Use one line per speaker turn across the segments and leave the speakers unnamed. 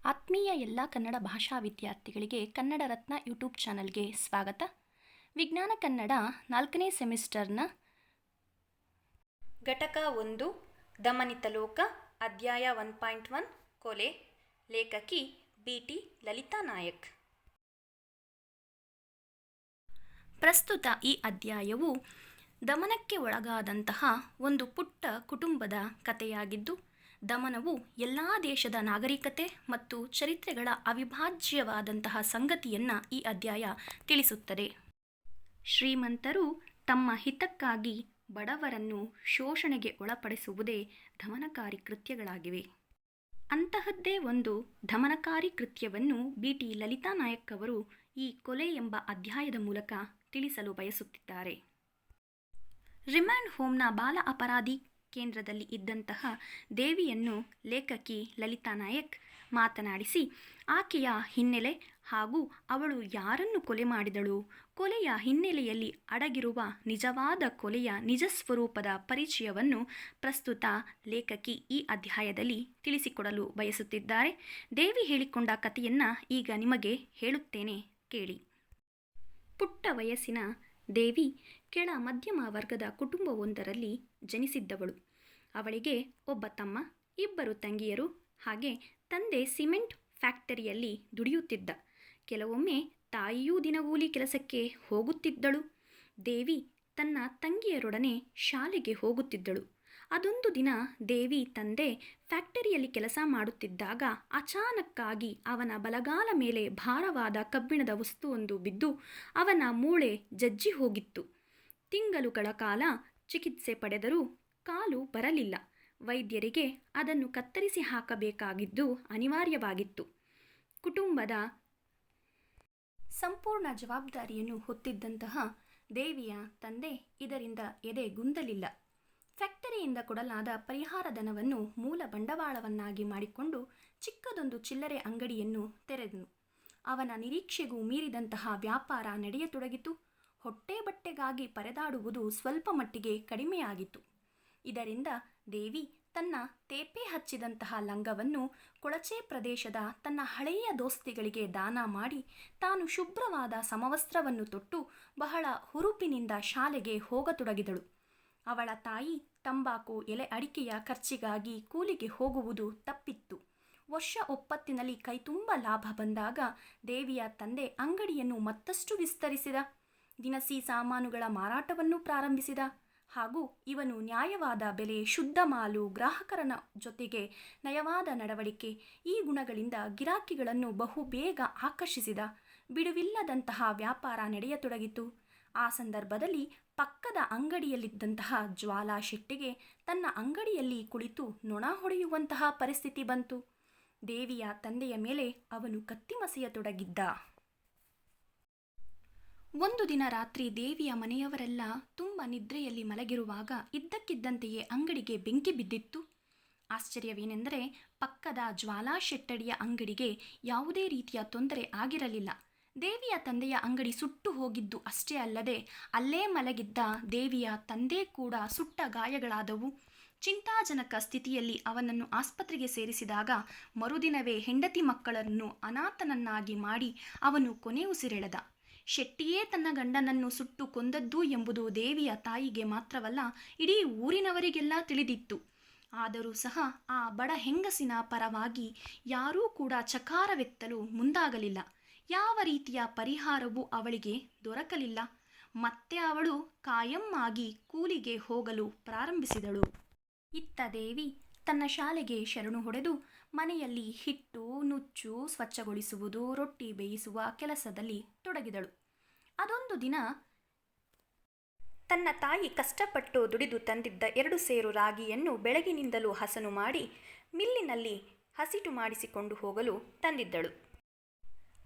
ಆತ್ಮೀಯ ಎಲ್ಲ ಕನ್ನಡ ಭಾಷಾ ವಿದ್ಯಾರ್ಥಿಗಳಿಗೆ ಕನ್ನಡ ರತ್ನ ಯೂಟ್ಯೂಬ್ ಚಾನಲ್ಗೆ ಸ್ವಾಗತ. ವಿಜ್ಞಾನ ಕನ್ನಡ 4ನೇ ಸೆಮಿಸ್ಟರ್ನ ಘಟಕ 1 ದಮನಿತ ಲೋಕ ಅಧ್ಯಾಯ 1.1 ಕೊಲೆ. ಲೇಖಕಿ BT ಲಲಿತಾ ನಾಯಕ್. ಪ್ರಸ್ತುತ ಈ ಅಧ್ಯಾಯವು ದಮನಕ್ಕೆ ಒಳಗಾದಂತಹ ಒಂದು ಪುಟ್ಟ ಕುಟುಂಬದ ಕಥೆಯಾಗಿದ್ದು, ದಮನವು ಎಲ್ಲ ದೇಶದ ನಾಗರಿಕತೆ ಮತ್ತು ಚರಿತ್ರೆಗಳ ಅವಿಭಾಜ್ಯವಾದಂತಹ ಸಂಗತಿಯನ್ನು ಈ ಅಧ್ಯಾಯ ತಿಳಿಸುತ್ತದೆ. ಶ್ರೀಮಂತರು ತಮ್ಮ ಹಿತಕ್ಕಾಗಿ ಬಡವರನ್ನು ಶೋಷಣೆಗೆ ಒಳಪಡಿಸುವುದೇ ದಮನಕಾರಿ ಕೃತ್ಯಗಳಾಗಿವೆ. ಅಂತಹದ್ದೇ ಒಂದು ದಮನಕಾರಿ ಕೃತ್ಯವನ್ನು BT ಲಲಿತಾ ನಾಯಕ್ ಅವರು ಈ ಕೊಲೆ ಎಂಬ ಅಧ್ಯಾಯದ ಮೂಲಕ ತಿಳಿಸಲು ಬಯಸುತ್ತಿದ್ದಾರೆ. ರಿಮಾಂಡ್ ಹೋಮ್ನ ಬಾಲ ಅಪರಾಧಿ ಕೇಂದ್ರದಲ್ಲಿ ಇದ್ದಂತಹ ದೇವಿಯನ್ನು ಲೇಖಕಿ ಲಲಿತಾ ನಾಯಕ್ ಮಾತನಾಡಿಸಿ ಆಕೆಯ ಹಿನ್ನೆಲೆ ಹಾಗೂ ಅವಳು ಯಾರನ್ನು ಕೊಲೆ ಮಾಡಿದಳು, ಕೊಲೆಯ ಹಿನ್ನೆಲೆಯಲ್ಲಿ ಅಡಗಿರುವ ನಿಜವಾದ ಕೊಲೆಯ ನಿಜ ಸ್ವರೂಪದ ಪರಿಚಯವನ್ನು ಪ್ರಸ್ತುತ ಲೇಖಕಿ ಈ ಅಧ್ಯಾಯದಲ್ಲಿ ತಿಳಿಸಿಕೊಡಲು ಬಯಸುತ್ತಿದ್ದಾರೆ. ದೇವಿ ಹೇಳಿಕೊಂಡ ಕಥೆಯನ್ನು ಈಗ ನಿಮಗೆ ಹೇಳುತ್ತೇನೆ, ಕೇಳಿ. ಪುಟ್ಟ ವಯಸ್ಸಿನ ದೇವಿ ಕೆಳ ಮಧ್ಯಮ ವರ್ಗದ ಕುಟುಂಬವೊಂದರಲ್ಲಿ ಜನಿಸಿದ್ದವಳು. ಅವಳಿಗೆ ಒಬ್ಬ ತಮ್ಮ, 2 ತಂಗಿಯರು, ಹಾಗೆ ತಂದೆ ಸಿಮೆಂಟ್ ಫ್ಯಾಕ್ಟರಿಯಲ್ಲಿ ದುಡಿಯುತ್ತಿದ್ದ. ಕೆಲವೊಮ್ಮೆ ತಾಯಿಯೂ ದಿನಗೂಲಿ ಕೆಲಸಕ್ಕೆ ಹೋಗುತ್ತಿದ್ದಳು. ದೇವಿ ತನ್ನ ತಂಗಿಯರೊಡನೆ ಶಾಲೆಗೆ ಹೋಗುತ್ತಿದ್ದಳು. ಅದೊಂದು ದಿನ ದೇವಿ ತಂದೆ ಫ್ಯಾಕ್ಟರಿಯಲ್ಲಿ ಕೆಲಸ ಮಾಡುತ್ತಿದ್ದಾಗ ಅಚಾನಕ್ಕಾಗಿ ಅವನ ಬಲಗಾಲ ಮೇಲೆ ಭಾರವಾದ ಕಬ್ಬಿಣದ ವಸ್ತುವೊಂದು ಬಿದ್ದು ಅವನ ಮೂಳೆ ಜಜ್ಜಿ ಹೋಗಿತ್ತು. ತಿಂಗಳುಗಳ ಕಾಲ ಚಿಕಿತ್ಸೆ ಪಡೆದರೂ ಕಾಲು ಬರಲಿಲ್ಲ. ವೈದ್ಯರಿಗೆ ಅದನ್ನು ಕತ್ತರಿಸಿ ಹಾಕಬೇಕಾಗಿದ್ದು ಅನಿವಾರ್ಯವಾಗಿತ್ತು. ಕುಟುಂಬದ ಸಂಪೂರ್ಣ ಜವಾಬ್ದಾರಿಯನ್ನು ಹೊತ್ತಿದ್ದಂತಹ ದೇವಿಯ ತಂದೆ ಇದರಿಂದ ಎದೆಗುಂದಲಿಲ್ಲ. ಫ್ಯಾಕ್ಟರಿಯಿಂದ ಕೊಡಲಾದ ಪರಿಹಾರ ಧನವನ್ನು ಮೂಲ ಬಂಡವಾಳವನ್ನಾಗಿ ಮಾಡಿಕೊಂಡು ಚಿಕ್ಕದೊಂದು ಚಿಲ್ಲರೆ ಅಂಗಡಿಯನ್ನು ತೆರೆದನು. ಅವನ ನಿರೀಕ್ಷೆಗೂ ಮೀರಿದಂತಹ ವ್ಯಾಪಾರ ನಡೆಯತೊಡಗಿತು. ಹೊಟ್ಟೆ ಬಟ್ಟೆಗಾಗಿ ಪರದಾಡುವುದು ಸ್ವಲ್ಪ ಮಟ್ಟಿಗೆ ಕಡಿಮೆಯಾಗಿತ್ತು. ಇದರಿಂದ ದೇವಿ ತನ್ನ ತೇಪೆ ಹಚ್ಚಿದಂತಹ ಲಂಗವನ್ನು ಕೊಳಚೆ ಪ್ರದೇಶದ ತನ್ನ ಹಳೆಯ ದೋಸ್ತಿಗಳಿಗೆ ದಾನ ಮಾಡಿ ತಾನು ಶುಭ್ರವಾದ ಸಮವಸ್ತ್ರವನ್ನು ತೊಟ್ಟು ಬಹಳ ಹುರುಪಿನಿಂದ ಶಾಲೆಗೆ ಹೋಗತೊಡಗಿದಳು. ಅವಳ ತಾಯಿ ತಂಬಾಕು ಎಲೆ ಅಡಿಕೆಯ ಖರ್ಚಿಗಾಗಿ ಕೂಲಿಗೆ ಹೋಗುವುದು ತಪ್ಪಿತ್ತು. ವರ್ಷ ಒಪ್ಪತ್ತಿನಲ್ಲಿ ಕೈತುಂಬ ಲಾಭ ಬಂದಾಗ ದೇವಿಯ ತಂದೆ ಅಂಗಡಿಯನ್ನು ಮತ್ತಷ್ಟು ವಿಸ್ತರಿಸಿದ. ದಿನಸಿ ಸಾಮಾನುಗಳ ಮಾರಾಟವನ್ನು ಪ್ರಾರಂಭಿಸಿದ. ಹಾಗೂ ಇವನು ನ್ಯಾಯವಾದ ಬೆಲೆ, ಶುದ್ಧ ಮಾಲು, ಗ್ರಾಹಕರ ಜೊತೆಗೆ ನಯವಾದ ನಡವಳಿಕೆ, ಈ ಗುಣಗಳಿಂದ ಗಿರಾಕಿಗಳನ್ನು ಬಹುಬೇಗ ಆಕರ್ಷಿಸಿದ. ಬಿಡುವಿಲ್ಲದಂತಹ ವ್ಯಾಪಾರ ನಡೆಯತೊಡಗಿತು. ಆ ಸಂದರ್ಭದಲ್ಲಿ ಪಕ್ಕದ ಅಂಗಡಿಯಲ್ಲಿದ್ದಂತಹ ಜ್ವಾಲಾ ಶೆಟ್ಟಿಗೆ ತನ್ನ ಅಂಗಡಿಯಲ್ಲಿ ಕುಳಿತು ನೊಣ ಹೊಡೆಯುವಂತಹ ಪರಿಸ್ಥಿತಿ ಬಂತು. ದೇವಿಯ ತಂದೆಯ ಮೇಲೆ ಅವನು ಕತ್ತಿಮಸೆಯತೊಡಗಿದ್ದ. ಒಂದು ದಿನ ರಾತ್ರಿ ದೇವಿಯ ಮನೆಯವರೆಲ್ಲ ತುಂಬ ನಿದ್ರೆಯಲ್ಲಿ ಮಲಗಿರುವಾಗ ಇದ್ದಕ್ಕಿದ್ದಂತೆಯೇ ಅಂಗಡಿಗೆ ಬೆಂಕಿ ಬಿದ್ದಿತ್ತು. ಆಶ್ಚರ್ಯವೇನೆಂದರೆ ಪಕ್ಕದ ಜ್ವಾಲಾ ಶೆಟ್ಟಡಿಯ ಅಂಗಡಿಗೆ ಯಾವುದೇ ರೀತಿಯ ತೊಂದರೆ ಆಗಿರಲಿಲ್ಲ. ದೇವಿಯ ತಂದೆಯ ಅಂಗಡಿ ಸುಟ್ಟು ಹೋಗಿದ್ದು ಅಷ್ಟೇ ಅಲ್ಲದೆ ಅಲ್ಲೇ ಮಲಗಿದ್ದ ದೇವಿಯ ತಂದೆ ಕೂಡ ಸುಟ್ಟ ಗಾಯಗಳಾದವು. ಚಿಂತಾಜನಕ ಸ್ಥಿತಿಯಲ್ಲಿ ಅವನನ್ನು ಆಸ್ಪತ್ರೆಗೆ ಸೇರಿಸಿದಾಗ ಮರುದಿನವೇ ಹೆಂಡತಿ ಮಕ್ಕಳನ್ನು ಅನಾಥನನ್ನಾಗಿ ಮಾಡಿ ಅವನು ಕೊನೆ ಉಸಿರೆಳೆದ. ಶೆಟ್ಟಿಯೇ ತನ್ನ ಗಂಡನನ್ನು ಸುಟ್ಟು ಕೊಂದದ್ದು ಎಂಬುದು ದೇವಿಯ ತಾಯಿಗೆ ಮಾತ್ರವಲ್ಲ, ಇಡೀ ಊರಿನವರಿಗೆಲ್ಲ ತಿಳಿದಿತ್ತು. ಆದರೂ ಸಹ ಆ ಬಡ ಹೆಂಗಸಿನ ಪರವಾಗಿ ಯಾರೂ ಕೂಡ ಚಕಾರವೆತ್ತಲು ಮುಂದಾಗಲಿಲ್ಲ. ಯಾವ ರೀತಿಯ ಪರಿಹಾರವೂ ಅವಳಿಗೆ ದೊರಕಲಿಲ್ಲ. ಮತ್ತೆ ಅವಳು ಕಾಯಂ ಆಗಿ ಕೂಲಿಗೆ ಹೋಗಲು ಪ್ರಾರಂಭಿಸಿದಳು. ಇತ್ತ ದೇವಿ ತನ್ನ ಶಾಲೆಗೆ ಶರಣು ಹೊಡೆದು ಮನೆಯಲ್ಲಿ ಹಿಟ್ಟು ನುಚ್ಚು ಸ್ವಚ್ಛಗೊಳಿಸುವುದು, ರೊಟ್ಟಿ ಬೇಯಿಸುವ ಕೆಲಸದಲ್ಲಿ ತೊಡಗಿದಳು. ಅದೊಂದು ದಿನ ತನ್ನ ತಾಯಿ ಕಷ್ಟಪಟ್ಟು ದುಡಿದು ತಂದಿದ್ದ 2 ಸೇರು ರಾಗಿಯನ್ನು ಬೆಳಗಿನಿಂದಲೂ ಹಸನು ಮಾಡಿ ಮಿಲ್ಲಿನಲ್ಲಿ ಹಸಿಟ್ಟು ಮಾಡಿಸಿಕೊಂಡು ಹೋಗಲು ತಂದಿದ್ದಳು.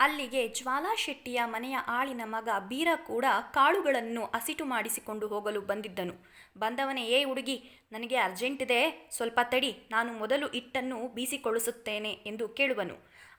ಅಲ್ಲಿಗೆ ಜ್ವಾಲಾ ಶೆಟ್ಟಿಯ ಮನೆಯ ಆಳಿನ ಮಗ ಬೀರ ಕೂಡ ಕಾಳುಗಳನ್ನು ಹಸಿಟ್ಟು ಮಾಡಿಸಿಕೊಂಡು ಹೋಗಲು ಬಂದಿದ್ದನು. ಬಂದವನೇ, ಏ ಹುಡುಗಿ, ನನಗೆ ಅರ್ಜೆಂಟ್ ಇದೆ, ಸ್ವಲ್ಪ ತಡಿ, ನಾನು ಮೊದಲು ಹಿಟ್ಟನ್ನು ಬೀಸಿಕೊಳ್ಳಿಸುತ್ತೇನೆ ಎಂದು ಕೇಳುವನು.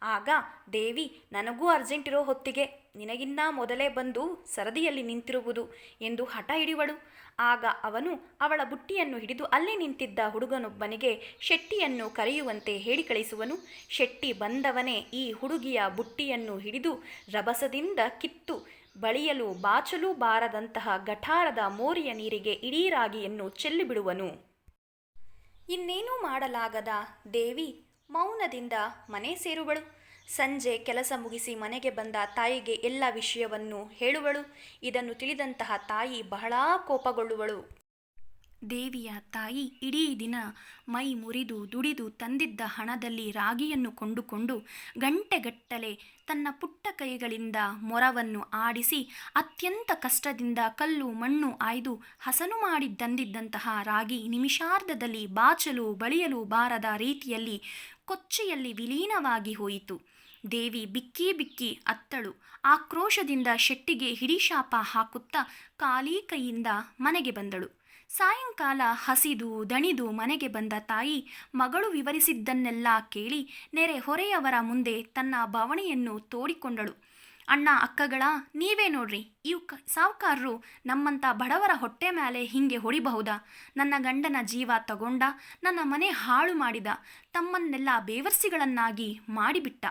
ಆಗ ದೇವಿ, ನನಗೂ ಅರ್ಜೆಂಟ್ ಇರೋ ಹೊತ್ತಿಗೆ ನಿನಗಿನ್ನ ಮೊದಲೇ ಬಂದು ಸರದಿಯಲ್ಲಿ ನಿಂತಿರುವುದು ಎಂದು ಹಠ ಹಿಡಿಯುವಳು. ಆಗ ಅವನು ಅವಳ ಬುಟ್ಟಿಯನ್ನು ಹಿಡಿದು ಅಲ್ಲೇ ನಿಂತಿದ್ದ ಹುಡುಗನೊಬ್ಬನಿಗೆ ಶೆಟ್ಟಿಯನ್ನು ಕರೆಯುವಂತೆ ಹೇಳಿ ಕಳಿಸುವನು. ಶೆಟ್ಟಿ ಬಂದವನೇ ಈ ಹುಡುಗಿಯ ಬುಟ್ಟಿಯನ್ನು ಹಿಡಿದು ರಭಸದಿಂದ ಕಿತ್ತು ಬಳಿಯಲು ಬಾಚಲೂ ಬಾರದಂತಹ ಗಠಾರದ ಮೋರಿಯ ನೀರಿಗೆ ಇಡೀ ರಾಗಿಯನ್ನು ಚೆಲ್ಲಿಬಿಡುವನು. ಇನ್ನೇನೂ ಮಾಡಲಾಗದ ದೇವಿ ಮೌನದಿಂದ ಮನೆ ಸೇರುವಳು. ಸಂಜೆ ಕೆಲಸ ಮುಗಿಸಿ ಮನೆಗೆ ಬಂದ ತಾಯಿಗೆ ಎಲ್ಲ ವಿಷಯವನ್ನು ಹೇಳುವಳು. ಇದನ್ನು ತಿಳಿದಂತಹ ತಾಯಿ ಬಹಳ ಕೋಪಗೊಳ್ಳುವಳು. ದೇವಿಯ ತಾಯಿ ಇಡೀ ದಿನ ಮೈ ಮುರಿದು ದುಡಿದು ತಂದಿದ್ದ ಹಣದಲ್ಲಿ ರಾಗಿಯನ್ನು ಕೊಂಡುಕೊಂಡು ಗಂಟೆಗಟ್ಟಲೆ ತನ್ನ ಪುಟ್ಟ ಕೈಗಳಿಂದ ಮೊರವನ್ನು ಆಡಿಸಿ ಅತ್ಯಂತ ಕಷ್ಟದಿಂದ ಕಲ್ಲು ಮಣ್ಣು ಆಯ್ದು ಹಸನು ಮಾಡಿ ತಂದಿದ್ದಂತಹ ರಾಗಿ ನಿಮಿಷಾರ್ಧದಲ್ಲಿ ಬಾಚಲು ಬಳಿಯಲು ಬಾರದ ರೀತಿಯಲ್ಲಿ ಕೊಚ್ಚಿಯಲ್ಲಿ ವಿಲೀನವಾಗಿ ಹೋಯಿತು. ದೇವಿ ಬಿಕ್ಕಿ ಬಿಕ್ಕಿ ಅತ್ತಳು. ಆಕ್ರೋಶದಿಂದ ಶೆಟ್ಟಿಗೆ ಹಿಡಿಶಾಪ ಹಾಕುತ್ತಾ ಖಾಲಿ ಕೈಯಿಂದ ಮನೆಗೆ ಬಂದಳು. ಸಾಯಂಕಾಲ ಹಸಿದು ದಣಿದು ಮನೆಗೆ ಬಂದ ತಾಯಿ ಮಗಳು ವಿವರಿಸಿದ್ದನ್ನೆಲ್ಲ ಕೇಳಿ ನೆರೆ ಹೊರೆಯವರ ಮುಂದೆ ತನ್ನ ಬವಣೆಯನ್ನು ತೋಡಿಕೊಂಡಳು. ಅಣ್ಣ ಅಕ್ಕಗಳ, ನೀವೇ ನೋಡ್ರಿ, ಸಾವುಕಾರರು ನಮ್ಮಂಥ ಬಡವರ ಹೊಟ್ಟೆ ಮೇಲೆ ಹಿಂಗೆ ಹೊಡಿಬಹುದಾ? ನನ್ನ ಗಂಡನ ಜೀವ ತಗೊಂಡ, ನನ್ನ ಮನೆ ಹಾಳು ಮಾಡಿದ, ತಮ್ಮನ್ನೆಲ್ಲ ಬೇವರ್ಸಿಗಳನ್ನಾಗಿ ಮಾಡಿಬಿಟ್ಟ.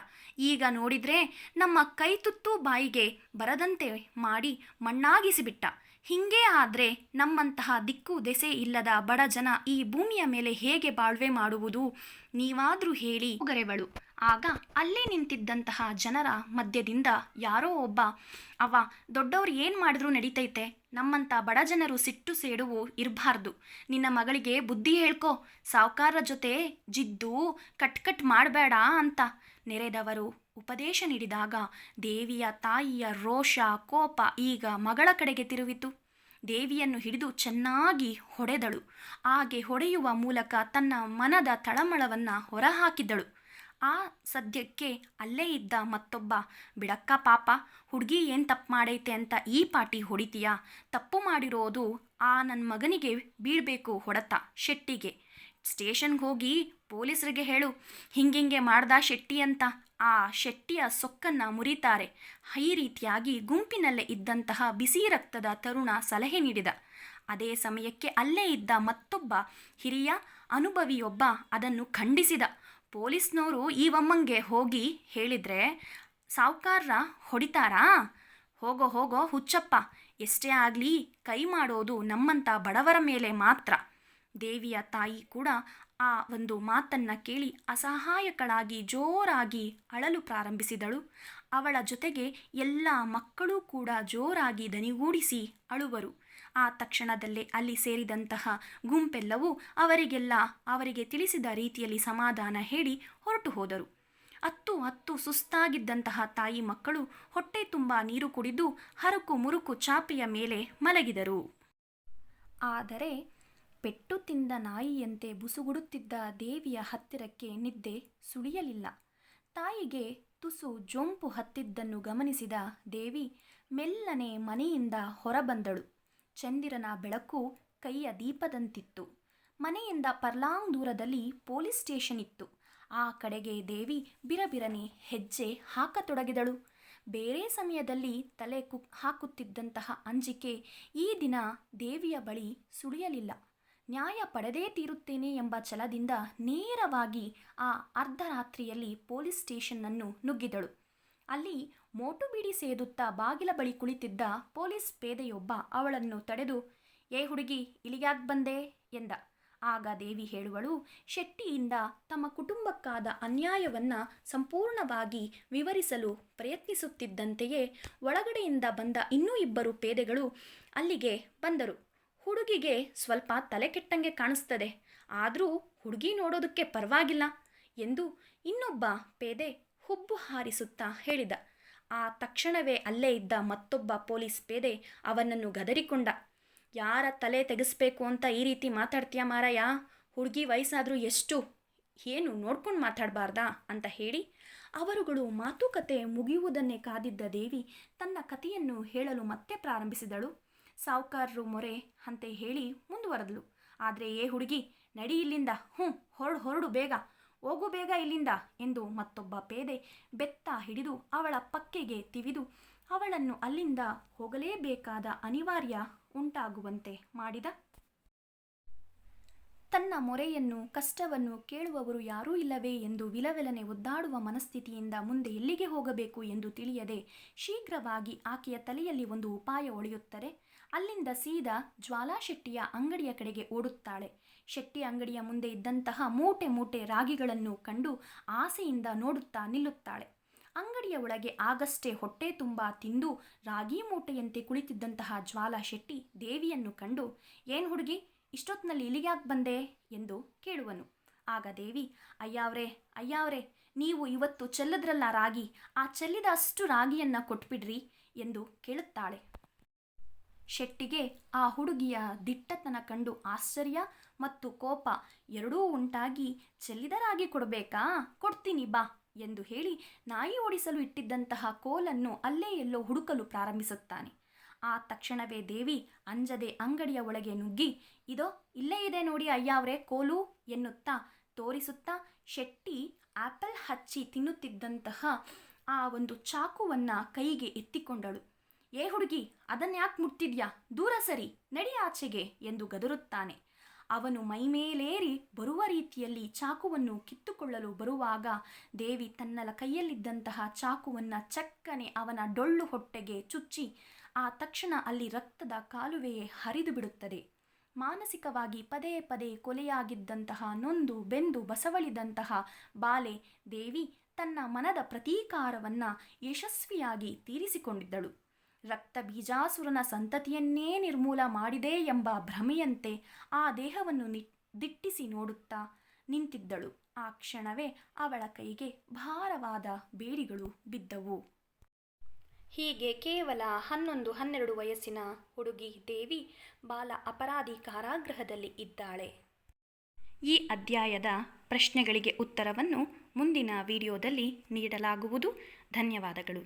ಈಗ ನೋಡಿದರೆ ನಮ್ಮ ಕೈ ತುತ್ತು ಬಾಯಿಗೆ ಬರದಂತೆ ಮಾಡಿ ಮಣ್ಣಾಗಿಸಿಬಿಟ್ಟ. ಹಿಂಗೇ ಆದರೆ ನಮ್ಮಂತಹ ದಿಕ್ಕು ದೆಸೆ ಇಲ್ಲದ ಬಡ ಜನ ಈ ಭೂಮಿಯ ಮೇಲೆ ಹೇಗೆ ಬಾಳ್ವೆ ಮಾಡುವುದು? ನೀವಾದರೂ ಹೇಳಿ ಗರೆವಳು. ಆಗ ಅಲ್ಲೇ ನಿಂತಿದ್ದಂತಹ ಜನರ ಮಧ್ಯದಿಂದ ಯಾರೋ ಒಬ್ಬ, ಅವ ದೊಡ್ಡವ್ರು ಏನು ಮಾಡಿದ್ರೂ ನಡೀತೈತೆ, ನಮ್ಮಂಥ ಬಡ ಜನರು ಸಿಟ್ಟು ಸೇಡುವು ಇರಬಾರ್ದು, ನಿನ್ನ ಮಗಳಿಗೆ ಬುದ್ಧಿ ಹೇಳ್ಕೊ, ಸಾವುಕಾರರ ಜೊತೆ ಜಿದ್ದು ಕಟ್ ಮಾಡಬೇಡ ಅಂತ ನೆರೆದವರು ಉಪದೇಶ ನೀಡಿದಾಗ ದೇವಿಯ ತಾಯಿಯ ರೋಷ ಕೋಪ ಈಗ ಮಗಳ ಕಡೆಗೆ ತಿರುವಿತು. ದೇವಿಯನ್ನು ಹಿಡಿದು ಚೆನ್ನಾಗಿ ಹೊಡೆದಳು. ಹಾಗೆ ಹೊಡೆಯುವ ಮೂಲಕ ತನ್ನ ಮನದ ತಳಮಳವನ್ನು ಹೊರಹಾಕಿದಳು. ಆ ಸದ್ಯಕ್ಕೆ ಅಲ್ಲೇ ಇದ್ದ ಮತ್ತೊಬ್ಬ, ಬಿಡಕ್ಕ ಪಾಪ, ಹುಡುಗಿ ಏನು ತಪ್ಪು ಮಾಡೈತೆ ಅಂತ ಈ ಪಾಟಿ ಹೊಡಿತೀಯಾ? ತಪ್ಪು ಮಾಡಿರೋದು ಆ ನನ್ನ ಮಗನಿಗೆ ಬೀಳಬೇಕು ಹೊಡೆತ, ಶೆಟ್ಟಿಗೆ. ಸ್ಟೇಷನ್ಗೆ ಹೋಗಿ ಪೊಲೀಸರಿಗೆ ಹೇಳು, ಹಿಂಗಿಂಗೆ ಮಾಡ್ದ ಶೆಟ್ಟಿ ಅಂತ. ಆ ಶೆಟ್ಟಿಯ ಸೊಕ್ಕನ್ನು ಮುರಿತಾರೆ. ಈ ರೀತಿಯಾಗಿ ಗುಂಪಿನಲ್ಲೇ ಇದ್ದಂತಹ ಬಿಸಿ ರಕ್ತದ ತರುಣ ಸಲಹೆ ನೀಡಿದ. ಅದೇ ಸಮಯಕ್ಕೆ ಅಲ್ಲೇ ಇದ್ದ ಮತ್ತೊಬ್ಬ ಹಿರಿಯ ಅನುಭವಿಯೊಬ್ಬ ಅದನ್ನು ಖಂಡಿಸಿದ. ಪೊಲೀಸ್ನವರು ಈ ವಮ್ಮಂಗೆ ಹೋಗಿ ಹೇಳಿದರೆ ಸಾವುಕಾರರ ಹೊಡಿತಾರಾ? ಹೋಗೋ ಹೋಗೋ ಹುಚ್ಚಪ್ಪ, ಎಷ್ಟೇ ಆಗಲಿ ಕೈ ಮಾಡೋದು ನಮ್ಮಂಥ ಬಡವರ ಮೇಲೆ ಮಾತ್ರ. ದೇವಿಯ ತಾಯಿ ಕೂಡ ಆ ಒಂದು ಮಾತನ್ನು ಕೇಳಿ ಅಸಹಾಯಕಳಾಗಿ ಜೋರಾಗಿ ಅಳಲು ಪ್ರಾರಂಭಿಸಿದಳು. ಅವಳ ಜೊತೆಗೆ ಎಲ್ಲ ಮಕ್ಕಳೂ ಕೂಡ ಜೋರಾಗಿ ದನಿಗೂಡಿಸಿ ಅಳುವರು. ಆ ತಕ್ಷಣದಲ್ಲೇ ಅಲ್ಲಿ ಸೇರಿದಂತಹ ಗುಂಪೆಲ್ಲವೂ ಅವರಿಗೆ ತಿಳಿಸಿದ ರೀತಿಯಲ್ಲಿ ಸಮಾಧಾನ ಹೇಳಿ ಹೊರಟು ಹೋದರು. ಅತ್ತು ಸುಸ್ತಾಗಿದ್ದಂತಹ ತಾಯಿ ಮಕ್ಕಳು ಹೊಟ್ಟೆ ತುಂಬ ನೀರು ಕುಡಿದು ಹರಕು ಮುರುಕು ಚಾಪೆಯ ಮೇಲೆ ಮಲಗಿದರು. ಆದರೆ ಪೆಟ್ಟು ತಿಂದ ನಾಯಿಯಂತೆ ಬುಸುಗುಡುತ್ತಿದ್ದ ದೇವಿಯ ಹತ್ತಿರಕ್ಕೆ ನಿದ್ದೆ ಸುಳಿಯಲಿಲ್ಲ. ತಾಯಿಗೆ ತುಸು ಜೊಂಪು ಹತ್ತಿದ್ದನ್ನು ಗಮನಿಸಿದ ದೇವಿ ಮೆಲ್ಲನೆ ಮನೆಯಿಂದ ಹೊರಬಂದಳು. ಚಂದಿರನ ಬೆಳಕು ಕೈಯ ದೀಪದಂತಿತ್ತು. ಮನೆಯಿಂದ ಪರ್ಲಾಂಗ್ ದೂರದಲ್ಲಿ ಪೊಲೀಸ್ ಸ್ಟೇಷನ್ ಇತ್ತು. ಆ ಕಡೆಗೆ ದೇವಿ ಬಿರಬಿರನೆ ಹೆಜ್ಜೆ ಹಾಕತೊಡಗಿದಳು. ಬೇರೆ ಸಮಯದಲ್ಲಿ ತಲೆ ಹಾಕುತ್ತಿದ್ದಂತಹ ಅಂಜಿಕೆ ಈ ದಿನ ದೇವಿಯ ಬಳಿ ಸುಳಿಯಲಿಲ್ಲ. ನ್ಯಾಯ ಪಡೆದೇ ತೀರುತ್ತೇನೆ ಎಂಬ ಛಲದಿಂದ ನೇರವಾಗಿ ಆ ಅರ್ಧರಾತ್ರಿಯಲ್ಲಿ ಪೊಲೀಸ್ ಸ್ಟೇಷನ್ನನ್ನು ನುಗ್ಗಿದಳು. ಅಲ್ಲಿ ಮೋಟು ಬೀಡಿ ಸೇದುತ್ತಾ ಬಾಗಿಲ ಬಳಿ ಕುಳಿತಿದ್ದ ಪೊಲೀಸ್ ಪೇದೆಯೊಬ್ಬ ಅವಳನ್ನು ತಡೆದು, ಏ ಹುಡುಗಿ, ಇಲ್ಲಿಗ್ಯಾಕೆ ಬಂದೆ ಎಂದ. ಆಗ ದೇವಿ ಹೇಳುವಳು, ಶೆಟ್ಟಿಯಿಂದ ತಮ್ಮ ಕುಟುಂಬಕ್ಕಾದ ಅನ್ಯಾಯವನ್ನು ಸಂಪೂರ್ಣವಾಗಿ ವಿವರಿಸಲು ಪ್ರಯತ್ನಿಸುತ್ತಿದ್ದಂತೆಯೇ ಒಳಗಡೆಯಿಂದ ಬಂದ ಇನ್ನೂ ಇಬ್ಬರು ಪೇದೆಗಳು ಅಲ್ಲಿಗೆ ಬಂದರು. ಹುಡುಗಿಗೆ ಸ್ವಲ್ಪ ತಲೆ ಕೆಟ್ಟಂಗೆ ಕಾಣಿಸ್ತದೆ, ಆದರೂ ಹುಡುಗಿ ನೋಡೋದಕ್ಕೆ ಪರವಾಗಿಲ್ಲ ಎಂದು ಇನ್ನೊಬ್ಬ ಪೇದೆ ಹುಬ್ಬು ಹಾರಿಸುತ್ತಾ ಹೇಳಿದ. ಆ ತಕ್ಷಣವೇ ಅಲ್ಲೇ ಇದ್ದ ಮತ್ತೊಬ್ಬ ಪೊಲೀಸ್ ಪೇದೆ ಅವನನ್ನು ಗದರಿಕೊಂಡ. ಯಾರ ತಲೆ ತೆಗೆಸ್ಬೇಕು ಅಂತ ಈ ರೀತಿ ಮಾತಾಡ್ತೀಯ ಮಾರಾಯ? ಹುಡುಗಿ ವಯಸ್ಸಾದರೂ ಎಷ್ಟು, ಏನು ನೋಡ್ಕೊಂಡು ಮಾತಾಡಬಾರ್ದಾ ಅಂತ ಹೇಳಿ ಅವರುಗಳು ಮಾತುಕತೆ ಮುಗಿಯುವುದನ್ನೇ ಕಾದಿದ್ದ ದೇವಿ ತನ್ನ ಕಥೆಯನ್ನು ಹೇಳಲು ಮತ್ತೆ ಪ್ರಾರಂಭಿಸಿದಳು. ಸಾವುಕಾರರು ಮೊರೆ ಅಂತೆ ಹೇಳಿ ಮುಂದುವರೆದಳು. ಆದರೆ ಏ ಹುಡುಗಿ, ನಡಿ ಇಲ್ಲಿಂದ, ಹೊರಡು ಬೇಗ, ಹೋಗು ಬೇಗ ಇಲ್ಲಿಂದ ಎಂದು ಮತ್ತೊಬ್ಬ ಪೇದೆ ಬೆತ್ತ ಹಿಡಿದು ಅವಳ ಪಕ್ಕೆಗೆ ತಿವಿದು ಅವಳನ್ನು ಅಲ್ಲಿಂದ ಹೋಗಲೇಬೇಕಾದ ಅನಿವಾರ್ಯ ಉಂಟಾಗುವಂತೆ ಮಾಡಿದ. ತನ್ನ ಮೊರೆಯನ್ನು ಕಷ್ಟವನ್ನು ಕೇಳುವವರು ಯಾರೂ ಇಲ್ಲವೇ ಎಂದು ವಿಲವಿಲನೆ ಒದ್ದಾಡುವ ಮನಸ್ಥಿತಿಯಿಂದ ಮುಂದೆ ಎಲ್ಲಿಗೆ ಹೋಗಬೇಕು ಎಂದು ತಿಳಿಯದೆ ಶೀಘ್ರವಾಗಿ ಆಕೆಯ ತಲೆಯಲ್ಲಿ ಒಂದು ಉಪಾಯ ಒಳೆಯುತ್ತದೆ. ಅಲ್ಲಿಂದ ಸೀದಾ ಜ್ವಾಲಾಶೆಟ್ಟಿಯ ಅಂಗಡಿಯ ಕಡೆಗೆ ಓಡುತ್ತಾಳೆ. ಶೆಟ್ಟಿ ಅಂಗಡಿಯ ಮುಂದೆ ಇದ್ದಂತಹ ಮೂಟೆ ಮೂಟೆ ರಾಗಿಗಳನ್ನು ಕಂಡು ಆಸೆಯಿಂದ ನೋಡುತ್ತಾ ನಿಲ್ಲುತ್ತಾಳೆ. ಅಂಗಡಿಯ ಒಳಗೆ ಆಗಷ್ಟೇ ಹೊಟ್ಟೆ ತುಂಬ ತಿಂದು ರಾಗಿ ಮೂಟೆಯಂತೆ ಕುಳಿತಿದ್ದಂತಹ ಜ್ವಾಲಾಶೆಟ್ಟಿ ದೇವಿಯನ್ನು ಕಂಡು, ಏನು ಹುಡುಗಿ, ಇಷ್ಟೊತ್ತಿನಲ್ಲಿ ಇಲ್ಲಿಗ್ಯಾಕೆ ಬಂದೆ ಎಂದು ಕೇಳುವನು. ಆಗ ದೇವಿ, ಅಯ್ಯಾವ್ರೆ, ನೀವು ಇವತ್ತು ಚೆಲ್ಲದ್ರಲ್ಲ ರಾಗಿ, ಆ ಚೆಲ್ಲಿದ ಅಷ್ಟು ರಾಗಿಯನ್ನು ಕೊಟ್ಬಿಡ್ರಿ ಎಂದು ಕೇಳುತ್ತಾಳೆ. ಶೆಟ್ಟಿಗೆ ಆ ಹುಡುಗಿಯ ದಿಟ್ಟತನ ಕಂಡು ಆಶ್ಚರ್ಯ ಮತ್ತು ಕೋಪ ಎರಡೂ ಉಂಟಾಗಿ, ಚೆಲ್ಲಿದ ರಾಗಿ ಕೊಡಬೇಕಾ, ಕೊಡ್ತೀನಿ ಬಾ ಎಂದು ಹೇಳಿ ನಾಯಿ ಓಡಿಸಲು ಇಟ್ಟಿದ್ದಂತಹ ಕೋಲನ್ನು ಅಲ್ಲೇ ಎಲ್ಲೋ ಹುಡುಕಲು ಪ್ರಾರಂಭಿಸುತ್ತಾನೆ. ಆ ತಕ್ಷಣವೇ ದೇವಿ ಅಂಜದೆ ಅಂಗಡಿಯ ಒಳಗೆ ನುಗ್ಗಿ, ಇದೋ ಇಲ್ಲೇ ಇದೆ ನೋಡಿ ಅಯ್ಯಾವ್ರೆ ಕೋಲು ಎನ್ನುತ್ತಾ ತೋರಿಸುತ್ತಾ ಶೆಟ್ಟಿ ಆಪಲ್ ಹಚ್ಚಿ ತಿನ್ನುತ್ತಿದ್ದಂತಹ ಆ ಒಂದು ಚಾಕುವನ್ನು ಕೈಗೆ ಎತ್ತಿಕೊಂಡಳು. ಏ ಹುಡುಗಿ, ಅದನ್ಯಾಕೆ ಮುಟ್ತಿದ್ಯಾ, ದೂರ ಸರಿ, ನಡಿ ಆಚೆಗೆ ಎಂದು ಗದರುತ್ತಾನೆ. ಅವನು ಮೈಮೇಲೇರಿ ಬರುವ ರೀತಿಯಲ್ಲಿ ಚಾಕುವನ್ನು ಕಿತ್ತುಕೊಳ್ಳಲು ಬರುವಾಗ ದೇವಿ ತನ್ನ ಕೈಯಲ್ಲಿದ್ದಂತಹ ಚಾಕುವನ್ನು ಚಕ್ಕನೆ ಅವನ ಡೊಳ್ಳು ಹೊಟ್ಟೆಗೆ ಚುಚ್ಚಿ ಆ ತಕ್ಷಣ ಅಲ್ಲಿ ರಕ್ತದ ಕಾಲುವೆಯೇ ಹರಿದು ಬಿಡುತ್ತದೆ. ಮಾನಸಿಕವಾಗಿ ಪದೇ ಪದೇ ಕೊಲೆಯಾಗಿದ್ದಂತಹ ನೊಂದು ಬೆಂದು ಬಸವಳಿದಂತಹ ಬಾಲೆ ದೇವಿ ತನ್ನ ಮನದ ಪ್ರತೀಕಾರವನ್ನು ಯಶಸ್ವಿಯಾಗಿ ತೀರಿಸಿಕೊಂಡಿದ್ದಳು. ರಕ್ತ ಬೀಜಾಸುರನ ಸಂತತಿಯನ್ನೇ ನಿರ್ಮೂಲ ಮಾಡಿದೆ ಎಂಬ ಭ್ರಮೆಯಂತೆ ಆ ದೇಹವನ್ನು ದಿಟ್ಟಿಸಿ ನೋಡುತ್ತಾ ನಿಂತಿದ್ದಳು. ಆ ಕ್ಷಣವೇ ಅವಳ ಕೈಗೆ ಭಾರವಾದ ಬೇಡಿಗಳು ಬಿದ್ದವು. ಹೀಗೆ ಕೇವಲ 11-12 ವಯಸ್ಸಿನ ಹುಡುಗಿ ದೇವಿ ಬಾಲ ಅಪರಾಧಿ ಕಾರಾಗೃಹದಲ್ಲಿ ಇದ್ದಾಳೆ. ಈ ಅಧ್ಯಾಯದ ಪ್ರಶ್ನೆಗಳಿಗೆ ಉತ್ತರವನ್ನು ಮುಂದಿನ ವಿಡಿಯೋದಲ್ಲಿ ನೀಡಲಾಗುವುದು. ಧನ್ಯವಾದಗಳು.